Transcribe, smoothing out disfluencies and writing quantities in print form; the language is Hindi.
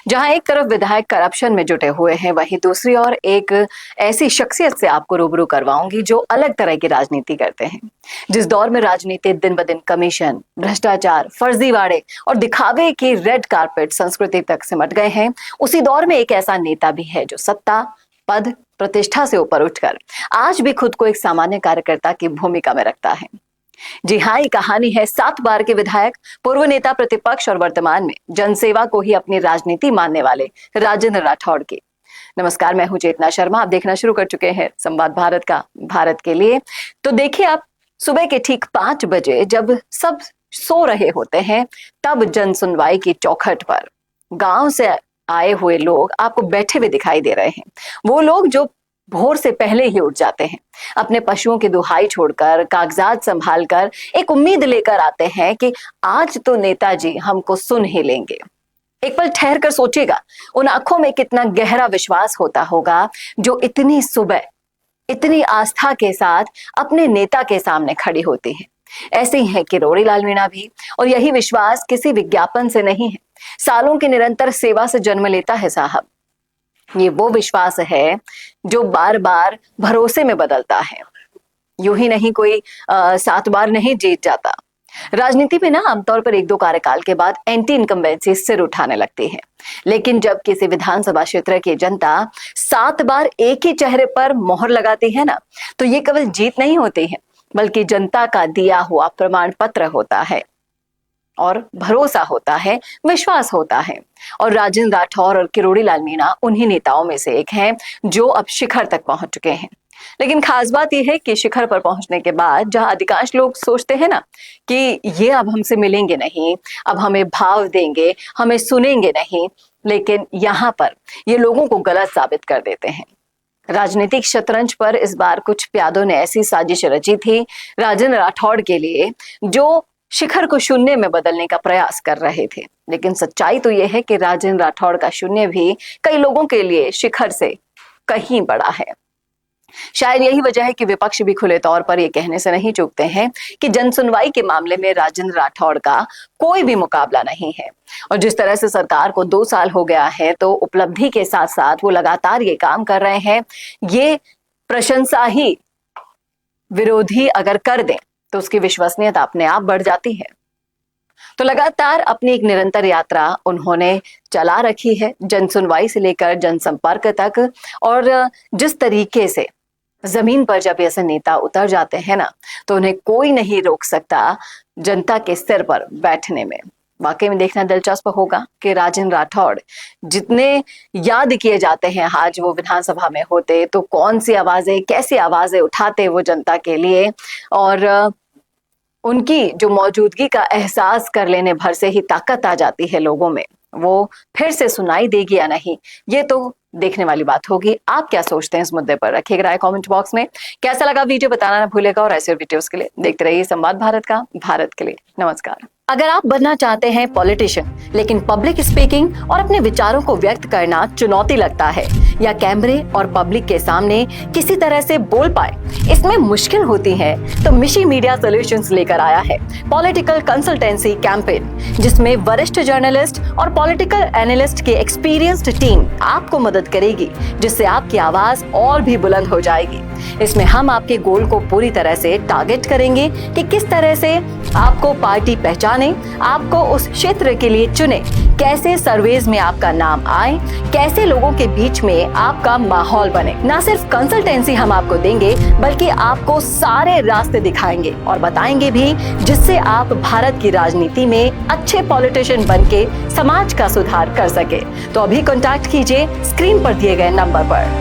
जहां एक तरफ विधायक करप्शन में जुटे हुए हैं, वहीं दूसरी ओर एक ऐसी शख्सियत से आपको रूबरू करवाऊंगी जो अलग तरह की राजनीति करते हैं। जिस दौर में राजनीति दिन ब दिन कमीशन, भ्रष्टाचार, फर्जीवाड़े और दिखावे की रेड कारपेट संस्कृति तक सिमट गए हैं, उसी दौर में एक ऐसा नेता भी है जो सत्ता, पद, प्रतिष्ठा से ऊपर उठकर आज भी खुद को एक सामान्य कार्यकर्ता की भूमिका में रखता है। जी हाँ, ये कहानी है 7 बार के विधायक, पूर्व नेता प्रतिपक्ष और वर्तमान में जनसेवा को ही अपनी राजनीति मानने वाले राजेंद्र राठौड़ की। नमस्कार, मैं हूं चेतना शर्मा। आप देखना शुरू कर चुके हैं संवाद भारत का, भारत के लिए। तो देखिए, आप सुबह के ठीक 5 बजे जब सब सो रहे होते हैं, तब जन सुनवाई की चौखट पर गांव से आए हुए लोग आपको बैठे हुए दिखाई दे रहे हैं। वो लोग जो भोर से पहले ही उठ जाते हैं, अपने पशुओं की दुहाई छोड़कर, कागजात संभाल कर एक उम्मीद लेकर आते हैं कि आज तो नेताजी हमको सुन ही लेंगे। एक पल ठहर कर सोचिएगा, उन आंखों में कितना गहरा विश्वास होता होगा जो इतनी सुबह इतनी आस्था के साथ अपने नेता के सामने खड़ी होती है। ऐसे ही है किरोड़ी लाल मीणा भी, और यही विश्वास किसी विज्ञापन से नहीं है, सालों की निरंतर सेवा से जन्म लेता है साहब। ये वो विश्वास है जो बार बार भरोसे में बदलता है। यूं ही नहीं कोई 7 बार नहीं जीत जाता। राजनीति में ना आमतौर पर 1-2 कार्यकाल के बाद एंटी इनकम्बेंसी सिर उठाने लगती है, लेकिन जब किसी विधानसभा क्षेत्र की जनता 7 बार एक ही चेहरे पर मोहर लगाती है ना, तो ये केवल जीत नहीं होती है, बल्कि जनता का दिया हुआ प्रमाण पत्र होता है और भरोसा होता है, विश्वास होता है। और राजेंद्र राठौड़ और किरोड़ी लाल मीणा उन्हीं नेताओं में से एक हैं जो अब शिखर तक पहुंच चुके हैं। लेकिन खास बात यह है कि शिखर पर पहुंचने के बाद जहां अधिकांश लोग सोचते हैं ना कि ये अब हमसे मिलेंगे नहीं, अब हमें भाव देंगे, हमें सुनेंगे नहीं, लेकिन यहाँ पर ये लोगों को गलत साबित कर देते हैं। राजनीतिक शतरंज पर इस बार कुछ प्यादों ने ऐसी साजिश रची थी राजेंद्र राठौड़ के लिए, जो शिखर को शून्य में बदलने का प्रयास कर रहे थे। लेकिन सच्चाई तो यह है कि राजेंद्र राठौड़ का शून्य भी कई लोगों के लिए शिखर से कहीं बड़ा है। शायद यही वजह है कि विपक्ष भी खुले तौर पर यह कहने से नहीं चूकते हैं कि जनसुनवाई के मामले में राजेंद्र राठौड़ का कोई भी मुकाबला नहीं है। और जिस तरह से सरकार को 2 साल हो गया है, तो उपलब्धि के साथ साथ वो लगातार ये काम कर रहे हैं। ये प्रशंसा ही विरोधी अगर कर दें तो उसकी विश्वसनीयता अपने आप बढ़ जाती है। तो लगातार अपनी एक निरंतर यात्रा उन्होंने चला रखी है, जनसुनवाई से लेकर जनसंपर्क तक। और जिस तरीके से जमीन पर जब ऐसे नेता उतर जाते हैं ना, तो उन्हें कोई नहीं रोक सकता जनता के सिर पर बैठने में। वाकई में देखना दिलचस्प होगा कि राजेंद्र राठौड़ जितने याद किए जाते हैं, आज वो विधानसभा में होते तो कौन सी आवाजें, कैसी आवाजें उठाते वो जनता के लिए, और उनकी जो मौजूदगी का एहसास कर लेने भर से ही ताकत आ जाती है लोगों में। वो फिर से सुनाई देगी या नहीं, ये तो देखने वाली बात होगी। आप क्या सोचते हैं इस मुद्दे पर? रखिएगा राय कमेंट बॉक्स में। कैसा लगा वीडियो बताना ना भूलेगा, और ऐसे वीडियोस के लिए देखते रहिए संवाद भारत का, भारत के लिए। नमस्कार। अगर आप बनना चाहते हैं पॉलिटिशियन, लेकिन पब्लिक स्पीकिंग और अपने विचारों को व्यक्त करना चुनौती लगता है, या कैमरे और पब्लिक के सामने किसी तरह से बोल पाए इसमें मुश्किल होती है, तो मिशी मीडिया सॉल्यूशंस लेकर आया है पॉलिटिकल कंसल्टेंसी कैंपेन, जिसमें वरिष्ठ जर्नलिस्ट और पॉलिटिकल एनालिस्ट की एक्सपीरियंस्ड टीम आपको मदद करेगी, जिससे आपकी आवाज और भी बुलंद हो जाएगी। इसमें हम आपके गोल को पूरी तरह से टारगेट करेंगे कि किस तरह से आपको पार्टी पहचाने, आपको उस क्षेत्र के लिए चुने, कैसे सर्वेज में आपका नाम आए, कैसे लोगों के बीच में आपका माहौल बने। ना सिर्फ कंसल्टेंसी हम आपको देंगे, बल्कि आपको सारे रास्ते दिखाएंगे और बताएंगे भी, जिससे आप भारत की राजनीति में अच्छे पॉलिटिशियन बनके समाज का सुधार कर सके। तो अभी कॉन्टैक्ट कीजिए स्क्रीन पर दिए गए नंबर पर।